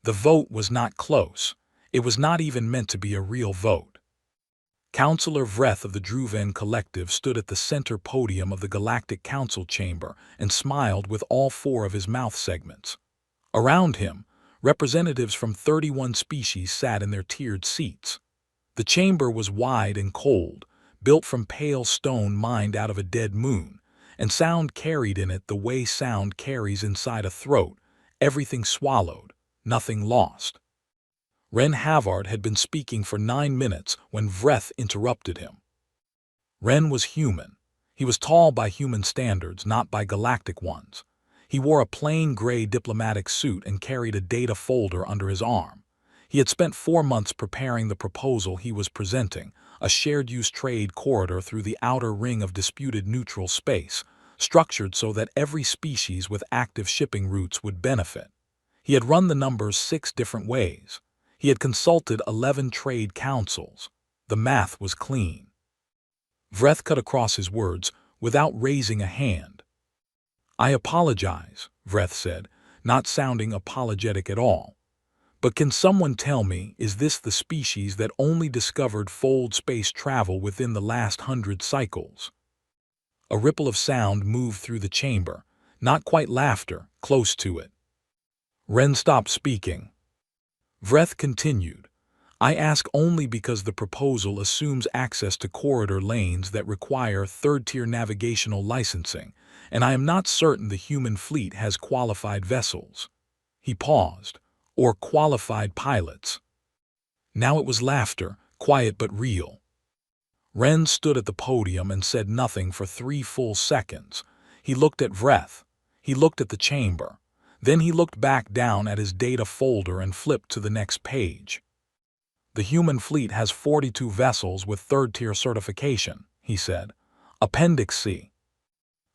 The vote was not close. It was not even meant to be a real vote. Councillor Vreth of the Druven Collective stood at the center podium of the Galactic Council chamber and smiled with all four of his mouth segments. Around him, representatives from 31 species sat in their tiered seats. The chamber was wide and cold, built from pale stone mined out of a dead moon, and sound carried in it the way sound carries inside a throat, everything swallowed, nothing lost. Ren Havard had been speaking for 9 minutes when Vreth interrupted him. Ren was human. He was tall by human standards, not by galactic ones. He wore a plain gray diplomatic suit and carried a data folder under his arm. He had spent 4 months preparing the proposal he was presenting, a shared-use trade corridor through the outer ring of disputed neutral space, structured so that every species with active shipping routes would benefit. He had run the numbers 6 different ways. He had consulted 11 trade councils. The math was clean. Vreth cut across his words without raising a hand. "I apologize," Vreth said, not sounding apologetic at all. "But can someone tell me, is this the species that only discovered fold space travel within the last 100 cycles?" A ripple of sound moved through the chamber, not quite laughter, close to it. Ren stopped speaking. Vreth continued, "I ask only because the proposal assumes access to corridor lanes that require third-tier navigational licensing, and I am not certain the human fleet has qualified vessels." He paused. "Or qualified pilots." Now it was laughter, quiet but real. Ren stood at the podium and said nothing for 3 full seconds. He looked at Vreth. He looked at the chamber. Then he looked back down at his data folder and flipped to the next page. "The human fleet has 42 vessels with third-tier certification," he said. "Appendix C."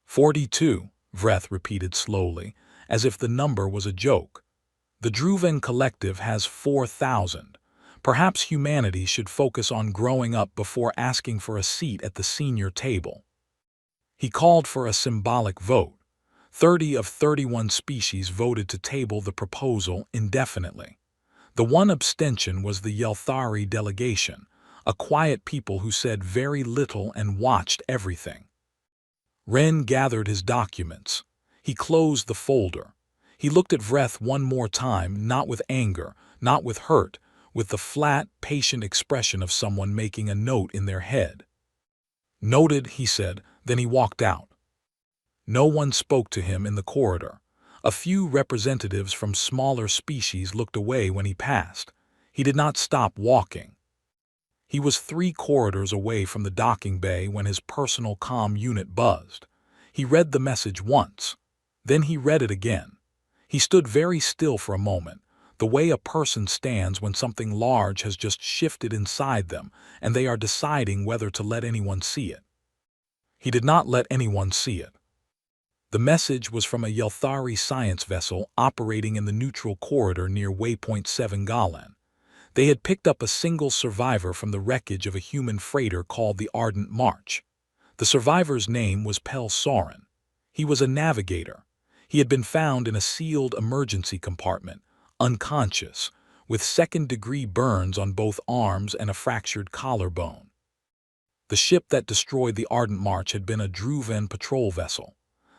42, Vreth repeated slowly, as if the number was a joke. "The Druven Collective has 4,000. Perhaps humanity should focus on growing up before asking for a seat at the senior table." He called for a symbolic vote. 30 of 31 species voted to table the proposal indefinitely. The one abstention was the Yelthari delegation, a quiet people who said very little and watched everything. Ren gathered his documents. He closed the folder. He looked at Vreth one more time, not with anger, not with hurt, with the flat, patient expression of someone making a note in their head. "Noted," he said, then he walked out. No one spoke to him in the corridor. A few representatives from smaller species looked away when he passed. He did not stop walking. He was 3 corridors away from the docking bay when his personal comm unit buzzed. He read the message once. Then he read it again. He stood very still for a moment, the way a person stands when something large has just shifted inside them and they are deciding whether to let anyone see it. He did not let anyone see it. The message was from a Yelthari science vessel operating in the neutral corridor near Waypoint 7 Galan. They had picked up a single survivor from the wreckage of a human freighter called the Ardent March. The survivor's name was Pel Soren. He was a navigator. He had been found in a sealed emergency compartment, unconscious, with second-degree burns on both arms and a fractured collarbone. The ship that destroyed the Ardent March had been a Druven patrol vessel.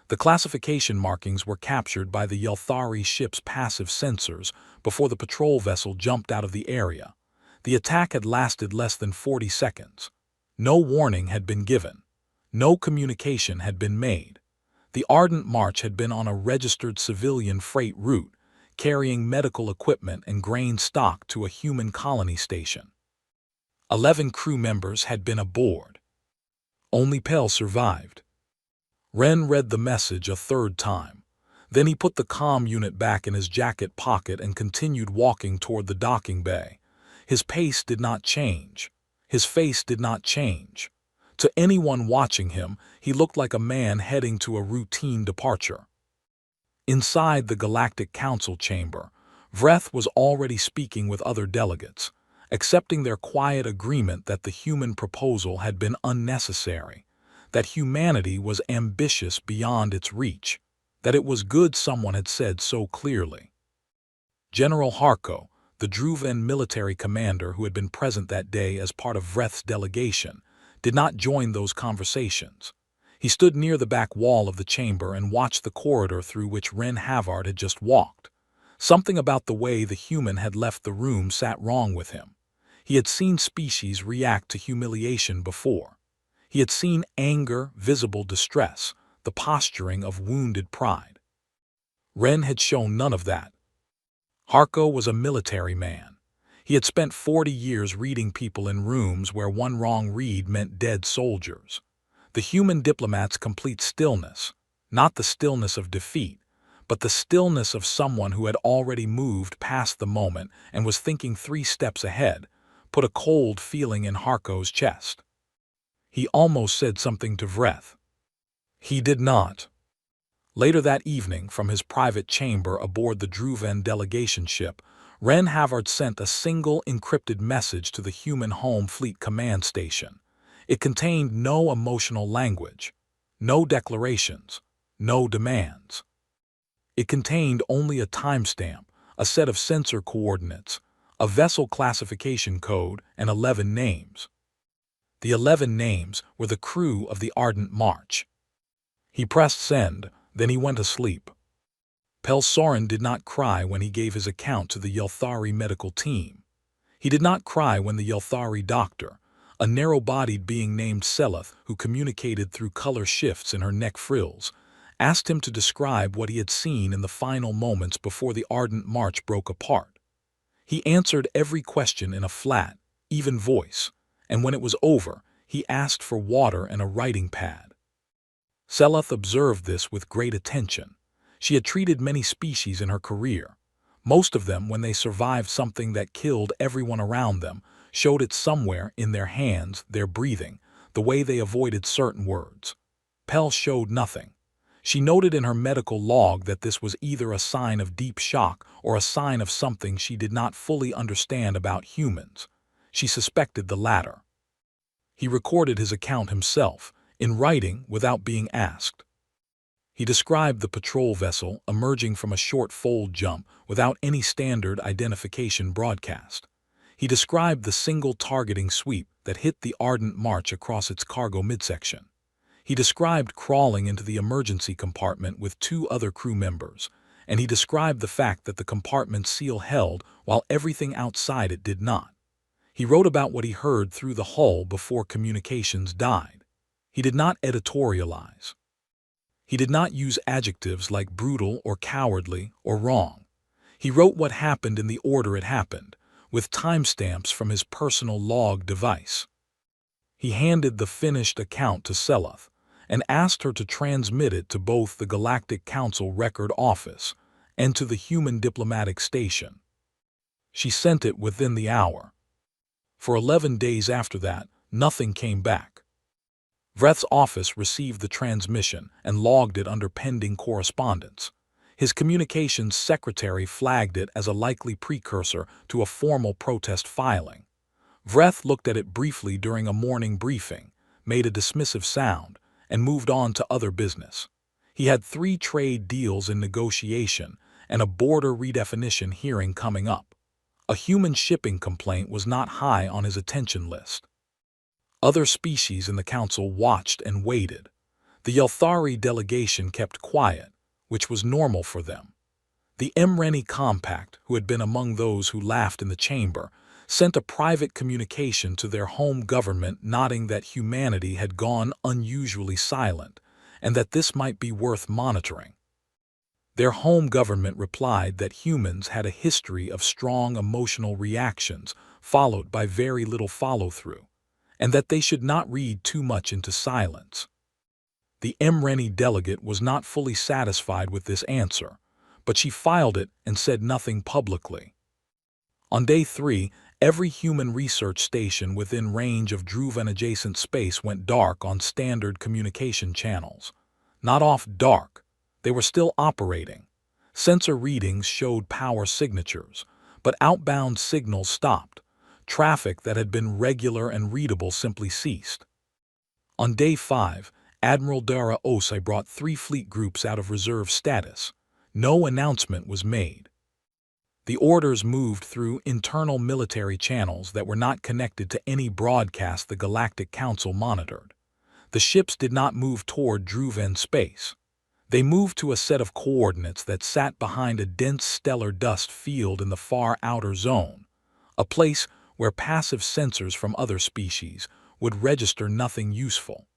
The classification markings were captured by the Yelthari ship's passive sensors before the patrol vessel jumped out of the area. The attack had lasted less than 40 seconds. No warning had been given. No communication had been made. The Ardent March had been on a registered civilian freight route, carrying medical equipment and grain stock to a human colony station. 11 crew members had been aboard. Only Pel survived. Ren read the message a 3rd time. Then he put the comm unit back in his jacket pocket and continued walking toward the docking bay. His pace did not change. His face did not change. To anyone watching him, he looked like a man heading to a routine departure. Inside the Galactic Council chamber, Vreth was already speaking with other delegates, accepting their quiet agreement that the human proposal had been unnecessary, that humanity was ambitious beyond its reach, that it was good someone had said so clearly. General Harko, the Druven military commander who had been present that day as part of Vreth's delegation, did not join those conversations. He stood near the back wall of the chamber and watched the corridor through which Ren Havard had just walked. Something about the way the human had left the room sat wrong with him. He had seen species react to humiliation before. He had seen anger, visible distress, the posturing of wounded pride. Ren had shown none of that. Harko was a military man. He had spent 40 years reading people in rooms where one wrong read meant dead soldiers. The human diplomat's complete stillness, not the stillness of defeat, but the stillness of someone who had already moved past the moment and was thinking 3 steps ahead, put a cold feeling in Harko's chest. He almost said something to Vreth. He did not. Later that evening, from his private chamber aboard the Druven delegation ship, Ren Havard sent a single encrypted message to the human home fleet command station. It contained no emotional language, no declarations, no demands. It contained only a timestamp, a set of sensor coordinates, a vessel classification code, and 11 names. The 11 names were the crew of the Ardent March. He pressed send, then he went asleep. Pelsorin did not cry when he gave his account to the Yelthari medical team. He did not cry when the Yelthari doctor, a narrow-bodied being named Seleth who communicated through color shifts in her neck frills, asked him to describe what he had seen in the final moments before the Ardent March broke apart. He answered every question in a flat, even voice, and when it was over, he asked for water and a writing pad. Seleth observed this with great attention. She had treated many species in her career. Most of them, when they survived something that killed everyone around them, showed it somewhere in their hands, their breathing, the way they avoided certain words. Pel showed nothing. She noted in her medical log that this was either a sign of deep shock or a sign of something she did not fully understand about humans. She suspected the latter. He recorded his account himself, in writing without being asked. He described the patrol vessel emerging from a short fold jump without any standard identification broadcast. He described the single targeting sweep that hit the Ardent March across its cargo midsection. He described crawling into the emergency compartment with 2 other crew members, and he described the fact that the compartment's seal held while everything outside it did not. He wrote about what he heard through the hull before communications died. He did not editorialize. He did not use adjectives like brutal or cowardly or wrong. He wrote what happened in the order it happened, with timestamps from his personal log device. He handed the finished account to Seleth and asked her to transmit it to both the Galactic Council Record Office and to the Human Diplomatic Station. She sent it within the hour. For 11 days after that, nothing came back. Vreth's office received the transmission and logged it under pending correspondence. His communications secretary flagged it as a likely precursor to a formal protest filing. Vreth looked at it briefly during a morning briefing, made a dismissive sound, and moved on to other business. He had 3 trade deals in negotiation and a border redefinition hearing coming up. A human shipping complaint was not high on his attention list. Other species in the council watched and waited. The Yelthari delegation kept quiet, which was normal for them. The Emreni Compact, who had been among those who laughed in the chamber, sent a private communication to their home government noting that humanity had gone unusually silent and that this might be worth monitoring. Their home government replied that humans had a history of strong emotional reactions followed by very little follow-through, and that they should not read too much into silence. The Emreni delegate was not fully satisfied with this answer, but she filed it and said nothing publicly. On day 3, every human research station within range of Druven-adjacent space went dark on standard communication channels. Not off dark, they were still operating. Sensor readings showed power signatures, but outbound signals stopped. Traffic that had been regular and readable simply ceased. On day 5, Admiral Dara Osei brought 3 fleet groups out of reserve status. No announcement was made. The orders moved through internal military channels that were not connected to any broadcast the Galactic Council monitored. The ships did not move toward Druven space. They moved to a set of coordinates that sat behind a dense stellar dust field in the far outer zone, a place where passive sensors from other species would register nothing useful.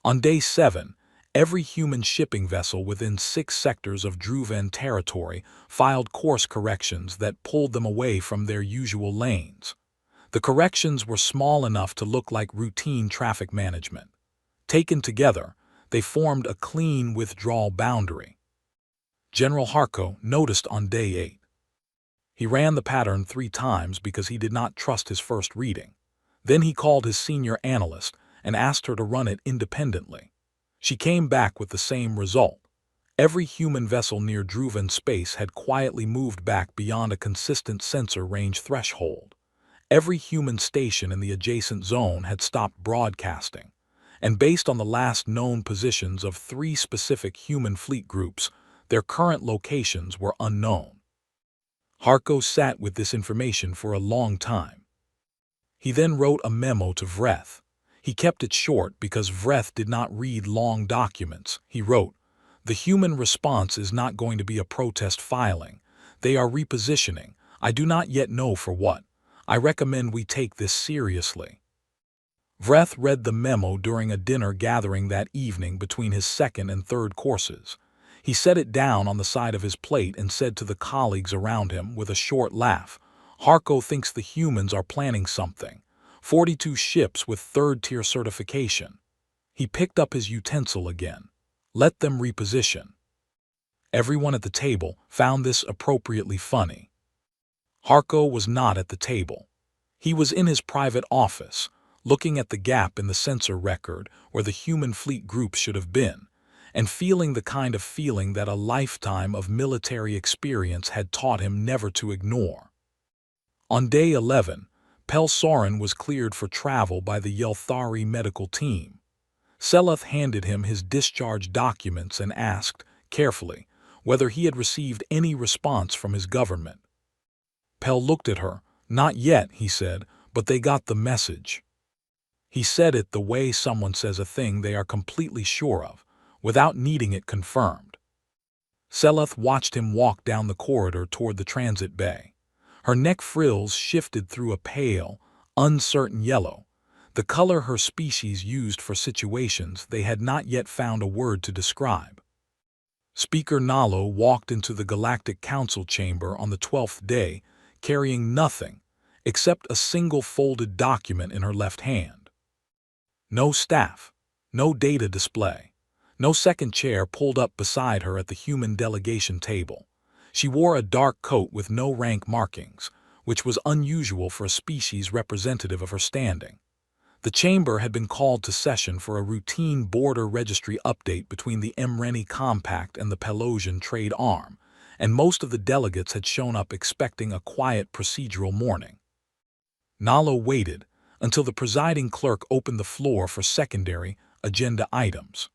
On Day 7, every human shipping vessel within 6 sectors of Druven territory filed course corrections that pulled them away from their usual lanes. The corrections were small enough to look like routine traffic management. Taken together, they formed a clean withdrawal boundary. General Harko noticed on Day 8. He ran the pattern 3 times because he did not trust his first reading. Then he called his senior analyst and asked her to run it independently. She came back with the same result. Every human vessel near Druven space had quietly moved back beyond a consistent sensor range threshold. Every human station in the adjacent zone had stopped broadcasting, and based on the last known positions of 3 specific human fleet groups, their current locations were unknown. Harko sat with this information for a long time. He then wrote a memo to Vreth. He kept it short because Vreth did not read long documents. He wrote, "The human response is not going to be a protest filing. They are repositioning. I do not yet know for what. I recommend we take this seriously." Vreth read the memo during a dinner gathering that evening between his second and third courses. He set it down on the side of his plate and said to the colleagues around him with a short laugh, "Harko thinks the humans are planning something. 42 ships with 3rd-tier certification." He picked up his utensil again. "Let them reposition." Everyone at the table found this appropriately funny. Harko was not at the table. He was in his private office, looking at the gap in the sensor record where the human fleet group should have been, and feeling the kind of feeling that a lifetime of military experience had taught him never to ignore. On Day 11, Pelsorin was cleared for travel by the Yelthari medical team. Seleth handed him his discharge documents and asked, carefully, whether he had received any response from his government. Pel looked at her. "Not yet," he said, "but they got the message." He said it the way someone says a thing they are completely sure of, without needing it confirmed. Seleth watched him walk down the corridor toward the transit bay. Her neck frills shifted through a pale, uncertain yellow, the color her species used for situations they had not yet found a word to describe. Speaker Nalo walked into the Galactic Council chamber on the 12th day, carrying nothing except a single folded document in her left hand. No staff, no data display, no second chair pulled up beside her at the human delegation table. She wore a dark coat with no rank markings, which was unusual for a species representative of her standing. The chamber had been called to session for a routine border registry update between the Emreni Compact and the Pelosian trade arm, and most of the delegates had shown up expecting a quiet procedural morning. Nalo waited until the presiding clerk opened the floor for secondary agenda items.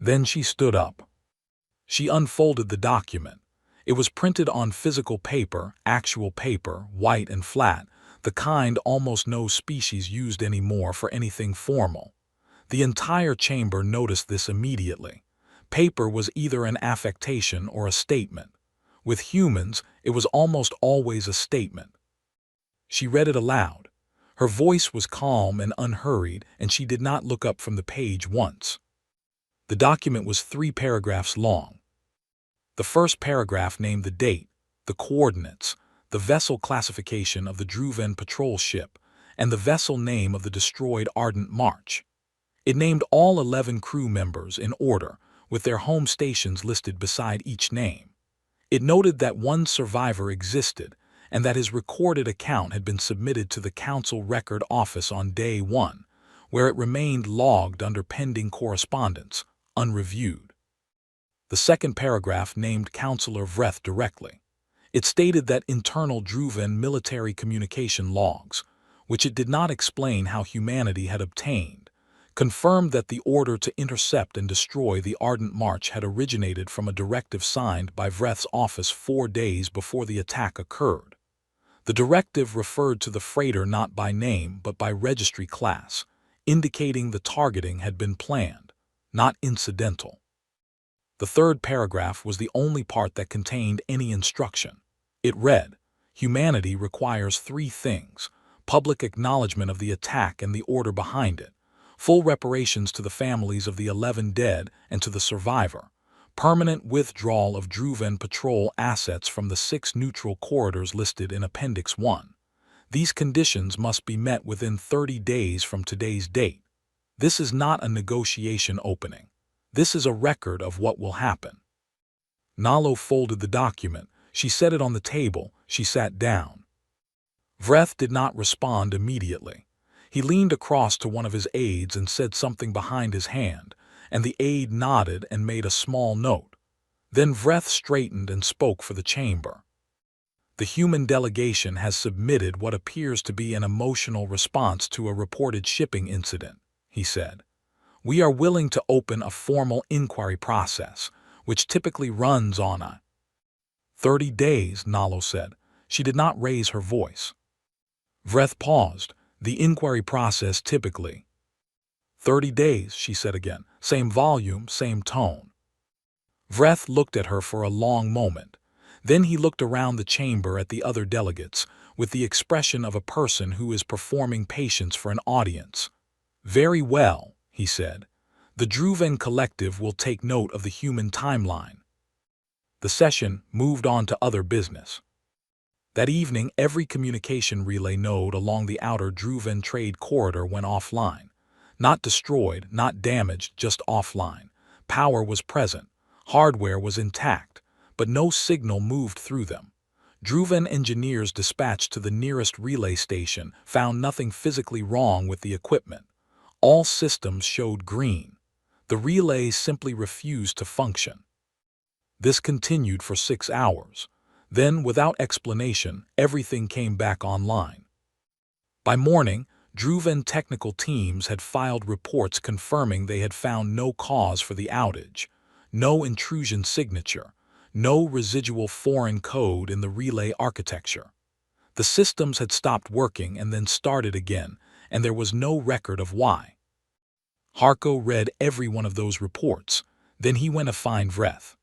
Then she stood up. She unfolded the document. It was printed on physical paper, actual paper, white and flat, the kind almost no species used anymore for anything formal. The entire chamber noticed this immediately. Paper was either an affectation or a statement. With humans, it was almost always a statement. She read it aloud. Her voice was calm and unhurried, and she did not look up from the page once. The document was 3 paragraphs long. The first paragraph named the date, the coordinates, the vessel classification of the Druven patrol ship, and the vessel name of the destroyed Ardent March. It named all 11 crew members in order, with their home stations listed beside each name. It noted that one survivor existed, and that his recorded account had been submitted to the Council Record Office on Day 1, where it remained logged under pending correspondence, unreviewed. The second paragraph named Counselor Vreth directly. It stated that internal Druven military communication logs, which it did not explain how humanity had obtained, confirmed that the order to intercept and destroy the Ardent March had originated from a directive signed by Vreth's office 4 days before the attack occurred. The directive referred to the freighter not by name but by registry class, indicating the targeting had been planned, not incidental. The third paragraph was the only part that contained any instruction. It read, "Humanity requires 3 things: public acknowledgement of the attack and the order behind it, full reparations to the families of the 11 dead and to the survivor, permanent withdrawal of Druven patrol assets from the 6 neutral corridors listed in Appendix 1. These conditions must be met within 30 days from today's date. This is not a negotiation opening. This is a record of what will happen." Nalo folded the document. She set it on the table. She sat down. Vreth did not respond immediately. He leaned across to one of his aides and said something behind his hand, and the aide nodded and made a small note. Then Vreth straightened and spoke for the chamber. "The human delegation has submitted what appears to be an emotional response to a reported shipping incident," he said. "We are willing to open a formal inquiry process, which typically runs on a 30 days, Nalo said. She did not raise her voice. Vreth paused. "The inquiry process typically." 30 days, she said again. Same volume, same tone. Vreth looked at her for a long moment. Then he looked around the chamber at the other delegates, with the expression of a person who is performing patience for an audience. "Very well," he said. "The Druven Collective will take note of the human timeline." The session moved on to other business. That evening, every communication relay node along the outer Druven trade corridor went offline. Not destroyed, not damaged, just offline. Power was present. Hardware was intact, but no signal moved through them. Druven engineers dispatched to the nearest relay station found nothing physically wrong with the equipment. All systems showed green. The relays simply refused to function. This continued for 6 hours. Then, without explanation, everything came back online. By morning, Druven technical teams had filed reports confirming they had found no cause for the outage, no intrusion signature, no residual foreign code in the relay architecture. The systems had stopped working and then started again, and there was no record of why. Harko read every one of those reports. Then he went to find Vreth.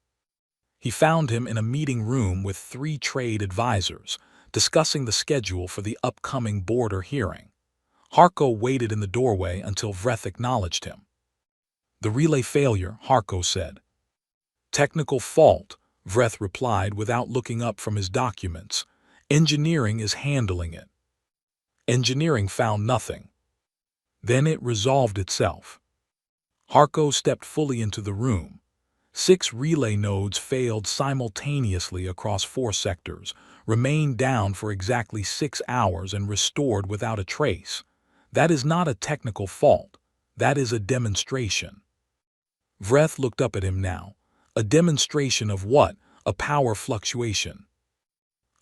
He found him in a meeting room with 3 trade advisors, discussing the schedule for the upcoming border hearing. Harko waited in the doorway until Vreth acknowledged him. "The relay failure," Harko said. "Technical fault," Vreth replied without looking up from his documents. "Engineering is handling it." Engineering found nothing. Then it resolved itself. Harko stepped fully into the room. 6 relay nodes failed simultaneously across 4 sectors, remained down for exactly 6 hours and restored without a trace. That is not a technical fault. That is a demonstration. Vreth looked up at him now. A demonstration of what? A power fluctuation.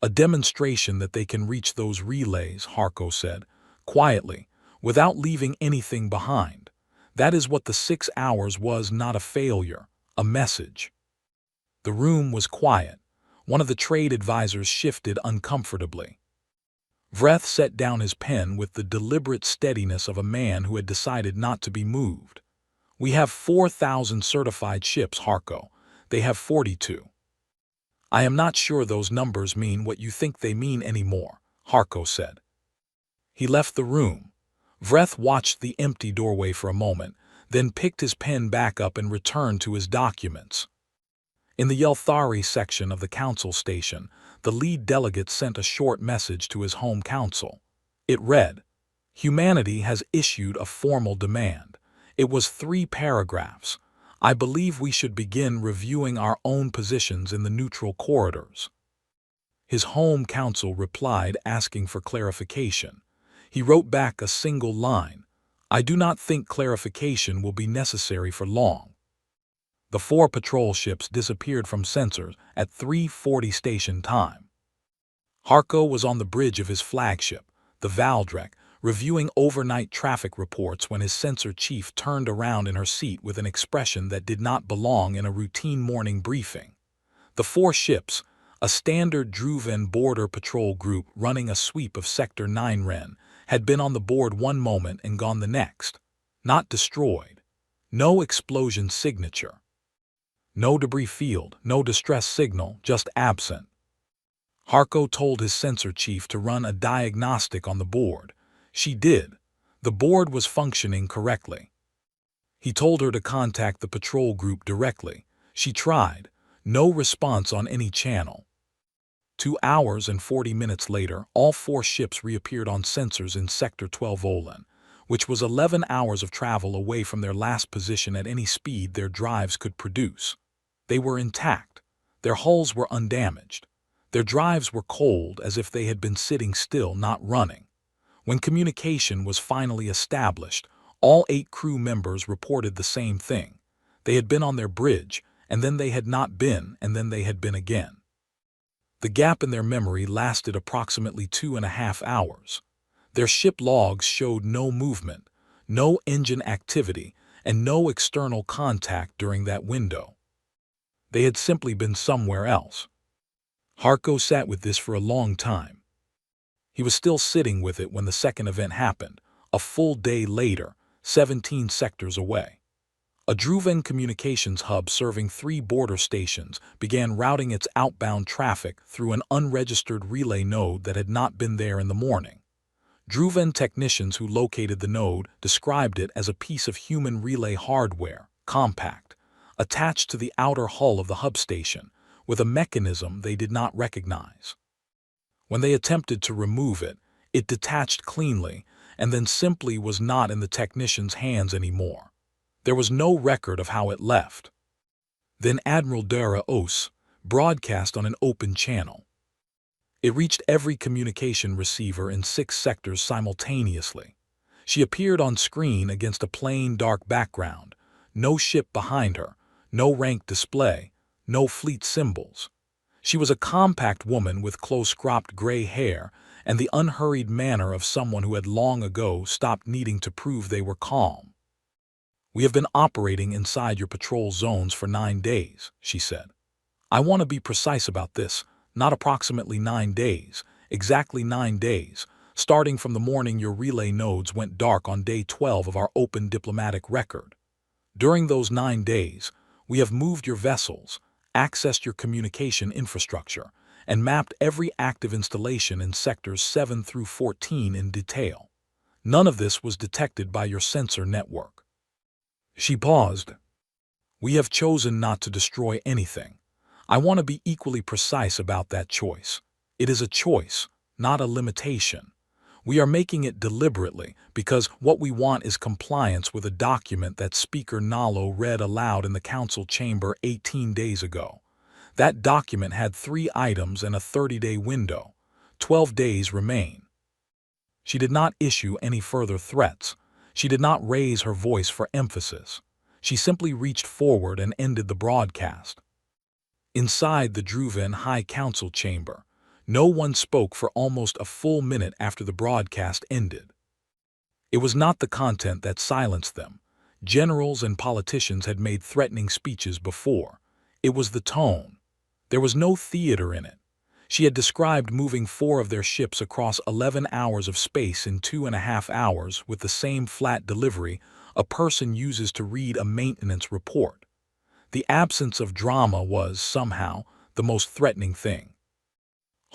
"A demonstration that they can reach those relays," Harko said, quietly, "without leaving anything behind. That is what the 6 hours was, not a failure. A message." The room was quiet. One of the trade advisors shifted uncomfortably. Vreth set down his pen with the deliberate steadiness of a man who had decided not to be moved. "We have 4,000 certified ships, Harko. They have 42. "I am not sure those numbers mean what you think they mean anymore," Harko said. He left the room. Vreth watched the empty doorway for a moment, then picked his pen back up and returned to his documents. In the Yelthari section of the council station, the lead delegate sent a short message to his home council. It read, "Humanity has issued a formal demand." It was 3 paragraphs. "I believe we should begin reviewing our own positions in the neutral corridors." His home council replied asking for clarification. He wrote back a single line, "I do not think clarification will be necessary for long." The 4 patrol ships disappeared from sensors at 3:40 station time. Harko was on the bridge of his flagship, the Valdrek, reviewing overnight traffic reports when his sensor chief turned around in her seat with an expression that did not belong in a routine morning briefing. The four ships, a standard Druven border patrol group running a sweep of Sector 9 Ren, had been on the board one moment and gone the next. Not destroyed. No explosion signature. No debris field, no distress signal, just absent. Harko told his sensor chief to run a diagnostic on the board. She did. The board was functioning correctly. He told her to contact the patrol group directly. She tried. No response on any channel. 2 hours and 40 minutes later, all four ships reappeared on sensors in Sector 12 Olen, which was 11 hours of travel away from their last position at any speed their drives could produce. They were intact. Their hulls were undamaged. Their drives were cold as if they had been sitting still, not running. When communication was finally established, all 8 crew members reported the same thing. They had been on their bridge, and then they had not been, and then they had been again. The gap in their memory lasted approximately 2.5 hours. Their ship logs showed no movement, no engine activity, and no external contact during that window. They had simply been somewhere else. Harko sat with this for a long time. He was still sitting with it when the second event happened, a full day later, 17 sectors away. A Druven communications hub serving 3 border stations began routing its outbound traffic through an unregistered relay node that had not been there in the morning. Druven technicians who located the node described it as a piece of human relay hardware, compact, attached to the outer hull of the hub station, with a mechanism they did not recognize. When they attempted to remove it, it detached cleanly and then simply was not in the technician's hands anymore. There was no record of how it left. Then Admiral Dara Os broadcast on an open channel. It reached every communication receiver in 6 sectors simultaneously. She appeared on screen against a plain dark background, no ship behind her, no rank display, no fleet symbols. She was a compact woman with close-cropped gray hair and the unhurried manner of someone who had long ago stopped needing to prove they were calm. "We have been operating inside your patrol zones for 9 days, she said. "I want to be precise about this, not approximately 9 days, exactly 9 days, starting from the morning your relay nodes went dark on day 12 of our open diplomatic record. During those 9 days, we have moved your vessels, accessed your communication infrastructure, and mapped every active installation in sectors 7 through 14 in detail. None of this was detected by your sensor network." She paused. "We have chosen not to destroy anything. I want to be equally precise about that choice. It is a choice, not a limitation. We are making it deliberately because what we want is compliance with a document that Speaker Nalo read aloud in the council chamber 18 days ago. That document had 3 items and a 30-day window. 12 days remain." She did not issue any further threats. She did not raise her voice for emphasis. She simply reached forward and ended the broadcast. Inside the Druven High Council chamber, no one spoke for almost a full minute after the broadcast ended. It was not the content that silenced them. Generals and politicians had made threatening speeches before. It was the tone. There was no theater in it. She had described moving 4 of their ships across 11 hours of space in 2.5 hours with the same flat delivery a person uses to read a maintenance report. The absence of drama was, somehow, the most threatening thing.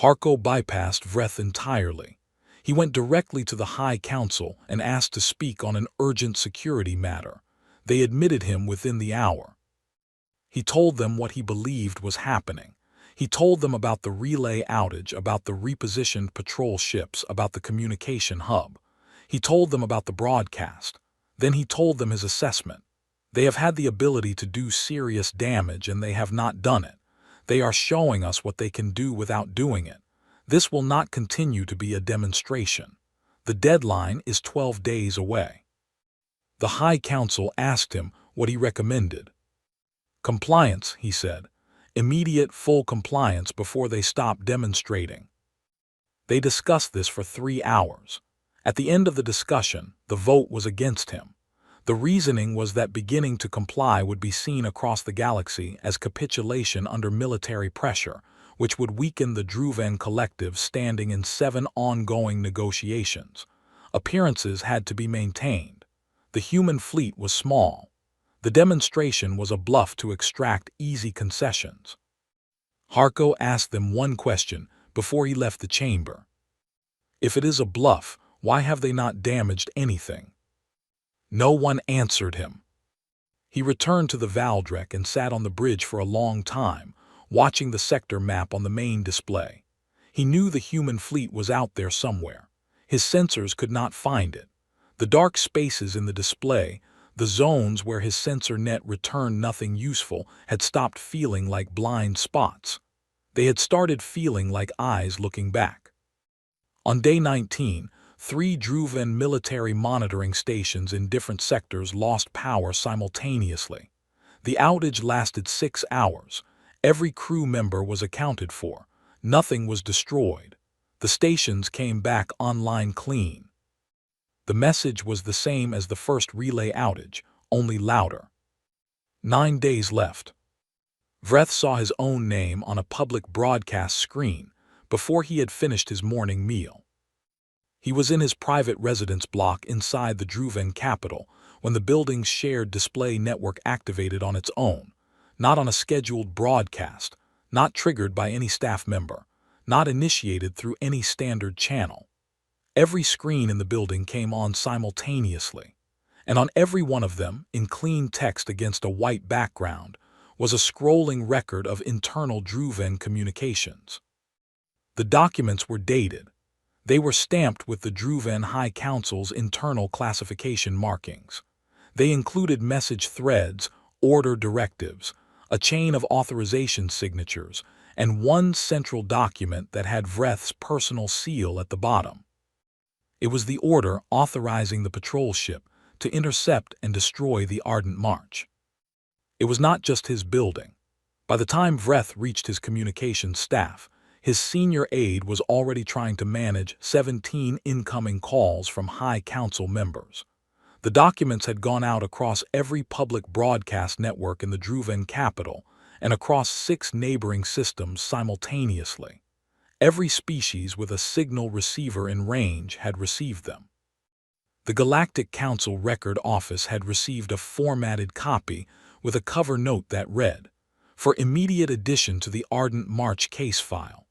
Harko bypassed Vreth entirely. He went directly to the High Council and asked to speak on an urgent security matter. They admitted him within the hour. He told them what he believed was happening. He told them about the relay outage, about the repositioned patrol ships, about the communication hub. He told them about the broadcast. Then he told them his assessment. They have had the ability to do serious damage and they have not done it. They are showing us what they can do without doing it. This will not continue to be a demonstration. The deadline is 12 days away. The High Council asked him what he recommended. "Compliance," he said. "Immediate full compliance before they stop demonstrating." They discussed this for 3 hours. At the end of the discussion, the vote was against him. The reasoning was that beginning to comply would be seen across the galaxy as capitulation under military pressure, which would weaken the Druven collective standing in 7 ongoing negotiations. Appearances had to be maintained. The human fleet was small. The demonstration was a bluff to extract easy concessions. Harco asked them one question before he left the chamber. If it is a bluff, why have they not damaged anything? No one answered him. He returned to the Valdrek and sat on the bridge for a long time, watching the sector map on the main display. He knew the human fleet was out there somewhere. His sensors could not find it. The dark spaces in the display, the zones where his sensor net returned nothing useful, had stopped feeling like blind spots. They had started feeling like eyes looking back. On day 19, 3 Druven military monitoring stations in different sectors lost power simultaneously. The outage lasted 6 hours. Every crew member was accounted for. Nothing was destroyed. The stations came back online clean. The message was the same as the first relay outage, only louder. 9 days left. Vreth saw his own name on a public broadcast screen before he had finished his morning meal. He was in his private residence block inside the Druven capital when the building's shared display network activated on its own, not on a scheduled broadcast, not triggered by any staff member, not initiated through any standard channel. Every screen in the building came on simultaneously, and on every one of them, in clean text against a white background, was a scrolling record of internal Druven communications. The documents were dated. They were stamped with the Druven High Council's internal classification markings. They included message threads, order directives, a chain of authorization signatures, and one central document that had Vreth's personal seal at the bottom. It was the order authorizing the patrol ship to intercept and destroy the Ardent March. It was not just his building. By the time Vreth reached his communications staff, his senior aide was already trying to manage 17 incoming calls from High Council members. The documents had gone out across every public broadcast network in the Druven capital and across 6 neighboring systems simultaneously. Every species with a signal receiver in range had received them. The Galactic Council Record Office had received a formatted copy with a cover note that read, "For immediate addition to the Ardent March case file,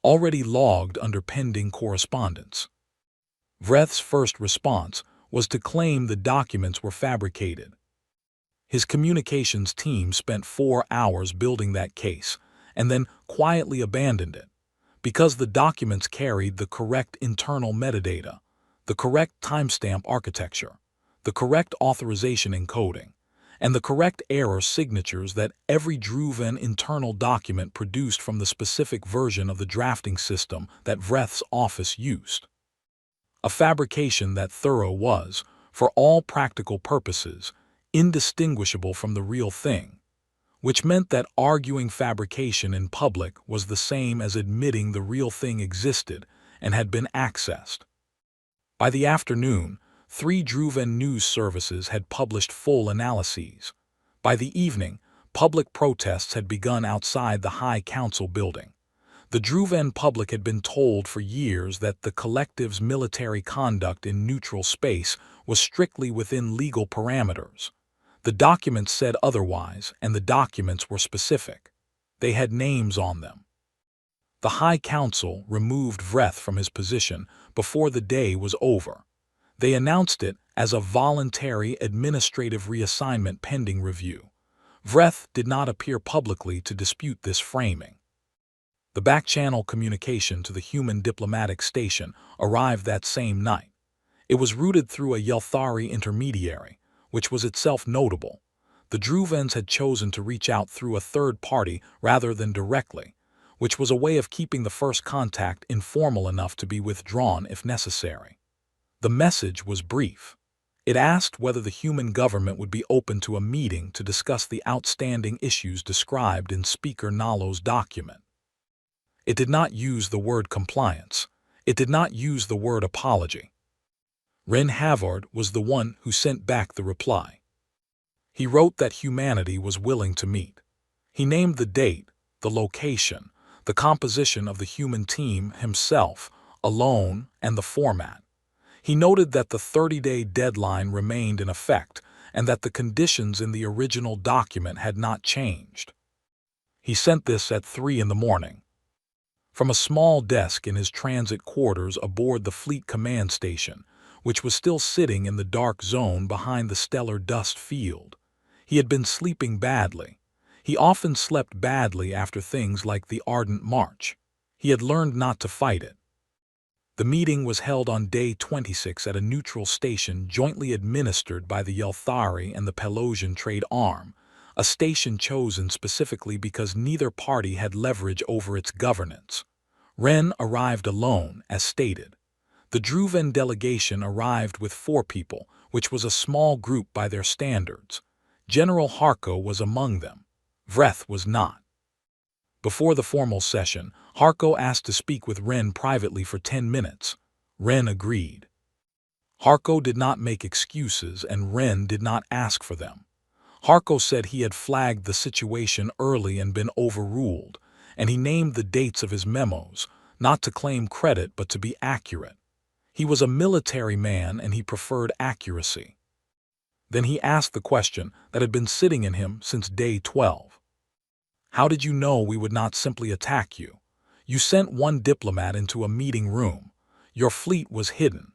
already logged under pending correspondence." Vreth's first response was to claim the documents were fabricated. His communications team spent 4 hours building that case and then quietly abandoned it, because the documents carried the correct internal metadata, the correct timestamp architecture, the correct authorization encoding, and the correct error signatures that every Druven internal document produced from the specific version of the drafting system that Vreth's office used. A fabrication that thorough was, for all practical purposes, indistinguishable from the real thing, which meant that arguing fabrication in public was the same as admitting the real thing existed and had been accessed. By the afternoon, 3 Druven news services had published full analyses. By the evening, public protests had begun outside the High Council building. The Druven public had been told for years that the collective's military conduct in neutral space was strictly within legal parameters. The documents said otherwise, and the documents were specific. They had names on them. The High Council removed Vreth from his position before the day was over. They announced it as a voluntary administrative reassignment pending review. Vreth did not appear publicly to dispute this framing. The back-channel communication to the human diplomatic station arrived that same night. It was routed through a Yelthari intermediary, which was itself notable. The Druvens had chosen to reach out through a third party rather than directly, which was a way of keeping the first contact informal enough to be withdrawn if necessary. The message was brief. It asked whether the human government would be open to a meeting to discuss the outstanding issues described in Speaker Nalo's document. It did not use the word compliance. It did not use the word apology. Ren Havard was the one who sent back the reply. He wrote that humanity was willing to meet. He named the date, the location, the composition of the human team himself, alone, and the format. He noted that the 30-day deadline remained in effect and that the conditions in the original document had not changed. He sent this at 3 in the morning. From a small desk in his transit quarters aboard the Fleet Command Station, which was still sitting in the dark zone behind the stellar dust field. He had been sleeping badly. He often slept badly after things like the Ardent March. He had learned not to fight it. The meeting was held on day 26 at a neutral station jointly administered by the Yelthari and the Pelosian Trade Arm, a station chosen specifically because neither party had leverage over its governance. Ren arrived alone, as stated. The Druven delegation arrived with 4 people, which was a small group by their standards. General Harko was among them. Vreth was not. Before the formal session, Harko asked to speak with Ren privately for 10 minutes. Ren agreed. Harko did not make excuses and Ren did not ask for them. Harko said he had flagged the situation early and been overruled, and he named the dates of his memos, not to claim credit but to be accurate. He was a military man and he preferred accuracy. Then he asked the question that had been sitting in him since day 12. How did you know we would not simply attack you? You sent 1 diplomat into a meeting room. Your fleet was hidden.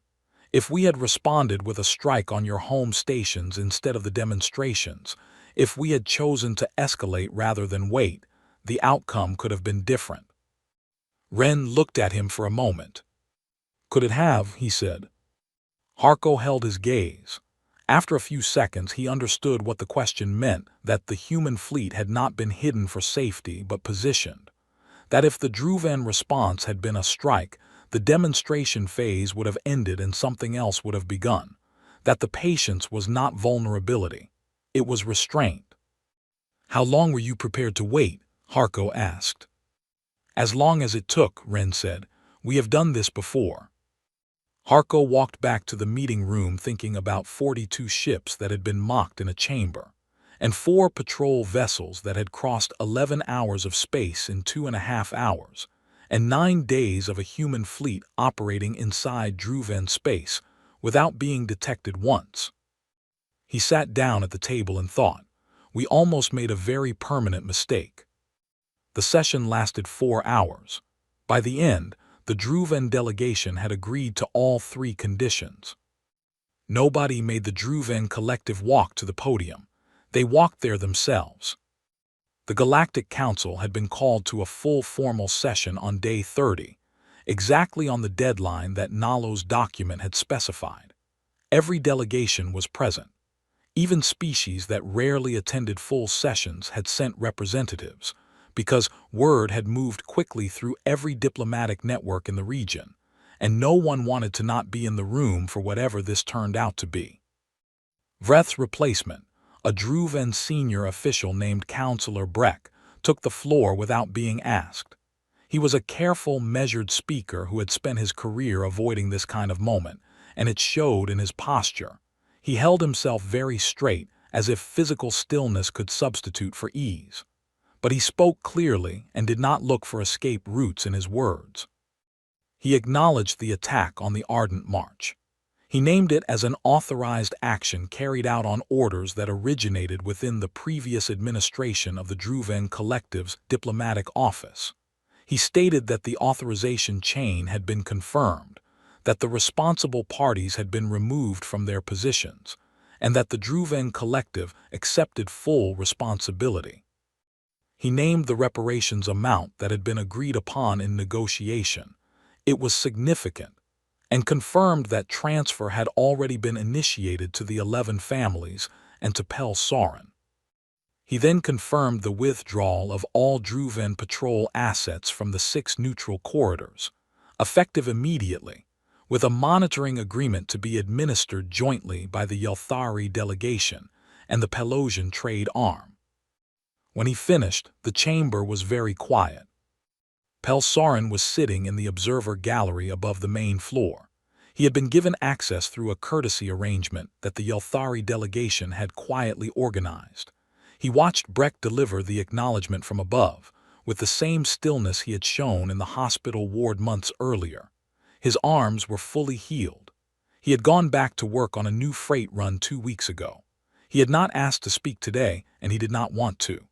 If we had responded with a strike on your home stations instead of the demonstrations, if we had chosen to escalate rather than wait, the outcome could have been different. Ren looked at him for a moment. Could it have, he said. Harko held his gaze. After a few seconds, he understood what the question meant, that the human fleet had not been hidden for safety but positioned. That if the Druven response had been a strike, the demonstration phase would have ended and something else would have begun. That the patience was not vulnerability. It was restraint. How long were you prepared to wait? Harko asked. As long as it took, Ren said. We have done this before. Harko walked back to the meeting room thinking about 42 ships that had been mocked in a chamber, and 4 patrol vessels that had crossed 11 hours of space in 2.5 hours, and 9 days of a human fleet operating inside Druven space without being detected once. He sat down at the table and thought, we almost made a very permanent mistake. The session lasted 4 hours. By the end, the Druven delegation had agreed to all 3 conditions. Nobody made the Druven collective walk to the podium. They walked there themselves. The Galactic Council had been called to a full formal session on day 30, exactly on the deadline that Nalo's document had specified. Every delegation was present. Even species that rarely attended full sessions had sent representatives, because word had moved quickly through every diplomatic network in the region, and no one wanted to not be in the room for whatever this turned out to be. Vreth's replacement, a Druven senior official named Counselor Breck, took the floor without being asked. He was a careful, measured speaker who had spent his career avoiding this kind of moment, and it showed in his posture. He held himself very straight, as if physical stillness could substitute for ease. But he spoke clearly and did not look for escape routes in his words. He acknowledged the attack on the Ardent March. He named it as an authorized action carried out on orders that originated within the previous administration of the Druven Collective's diplomatic office. He stated that the authorization chain had been confirmed, that the responsible parties had been removed from their positions, and that the Druven Collective accepted full responsibility. He named the reparations amount that had been agreed upon in negotiation. It was significant, and confirmed that transfer had already been initiated to the 11 families and to Pel Soren. He then confirmed the withdrawal of all Druven patrol assets from the 6 neutral corridors, effective immediately, with a monitoring agreement to be administered jointly by the Yelthari delegation and the Pelosian Trade Arm. When he finished, the chamber was very quiet. Pel Soren was sitting in the observer gallery above the main floor. He had been given access through a courtesy arrangement that the Yelthari delegation had quietly organized. He watched Breck deliver the acknowledgement from above, with the same stillness he had shown in the hospital ward months earlier. His arms were fully healed. He had gone back to work on a new freight run 2 weeks ago. He had not asked to speak today, and he did not want to.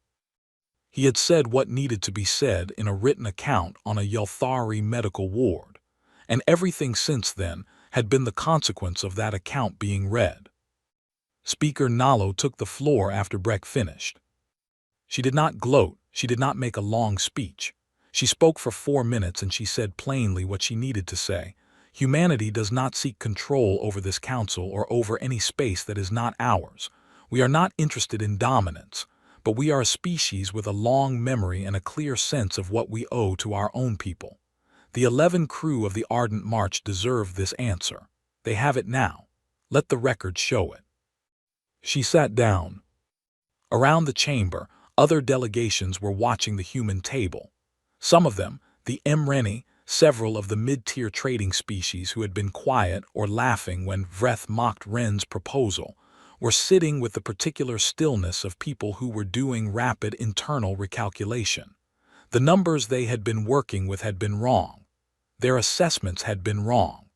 He had said what needed to be said in a written account on a Yelthari medical ward, and everything since then had been the consequence of that account being read. Speaker Nalo took the floor after Breck finished. She did not gloat, she did not make a long speech. She spoke for 4 minutes and she said plainly what she needed to say. Humanity does not seek control over this council or over any space that is not ours. We are not interested in dominance, but we are a species with a long memory and a clear sense of what we owe to our own people. The 11 crew of the Ardent March deserve this answer. They have it now. Let the record show it. She sat down. Around the chamber, other delegations were watching the human table. Some of them, the Mreni, several of the mid-tier trading species who had been quiet or laughing when Vreth mocked Ren's proposal, were sitting with the particular stillness of people who were doing rapid internal recalculation. The numbers they had been working with had been wrong. Their assessments had been wrong.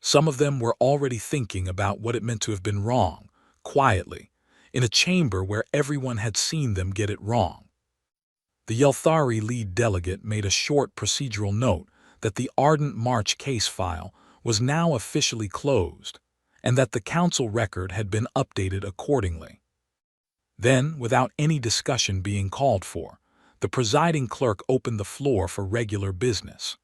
Some of them were already thinking about what it meant to have been wrong, quietly, in a chamber where everyone had seen them get it wrong. The Yelthari lead delegate made a short procedural note that the Ardent March case file was now officially closed, and that the council record had been updated accordingly. Then, without any discussion being called for, the presiding clerk opened the floor for regular business.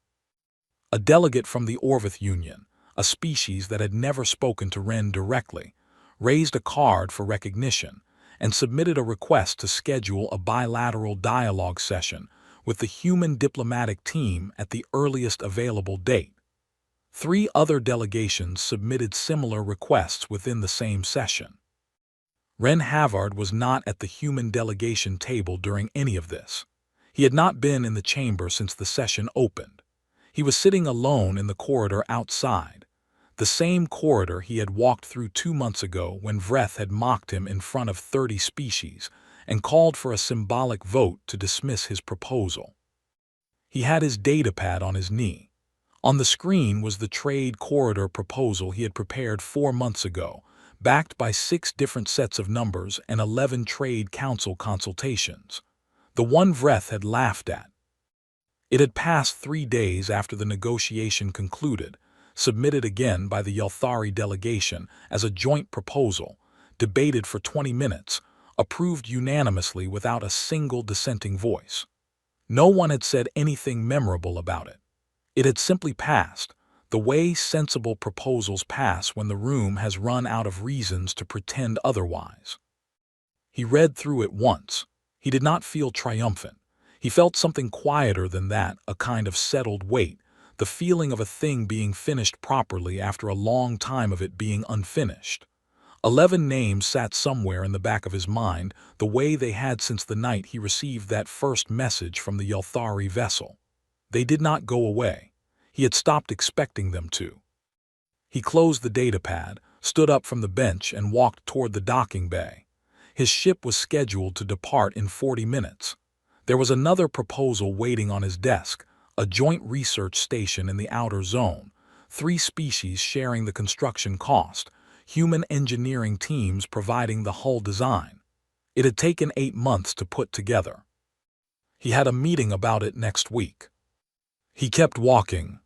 A delegate from the Orvith Union, a species that had never spoken to Ren directly, raised a card for recognition and submitted a request to schedule a bilateral dialogue session with the human diplomatic team at the earliest available date. 3 other delegations submitted similar requests within the same session. Ren Havard was not at the human delegation table during any of this. He had not been in the chamber since the session opened. He was sitting alone in the corridor outside, the same corridor he had walked through 2 months ago when Vreth had mocked him in front of 30 species and called for a symbolic vote to dismiss his proposal. He had his datapad on his knee. On the screen was the trade corridor proposal he had prepared 4 months ago, backed by 6 different sets of numbers and 11 trade council consultations. The one Vreth had laughed at. It had passed 3 days after the negotiation concluded, submitted again by the Yelthari delegation as a joint proposal, debated for 20 minutes, approved unanimously without a single dissenting voice. No one had said anything memorable about it. It had simply passed, the way sensible proposals pass when the room has run out of reasons to pretend otherwise. He read through it once. He did not feel triumphant. He felt something quieter than that, a kind of settled weight, the feeling of a thing being finished properly after a long time of it being unfinished. 11 names sat somewhere in the back of his mind, the way they had since the night he received that first message from the Yelthari vessel. They did not go away. He had stopped expecting them to. He closed the datapad, stood up from the bench and walked toward the docking bay. His ship was scheduled to depart in 40 minutes. There was another proposal waiting on his desk, a joint research station in the outer zone, 3 species sharing the construction cost, human engineering teams providing the hull design. It had taken 8 months to put together. He had a meeting about it next week. He kept walking,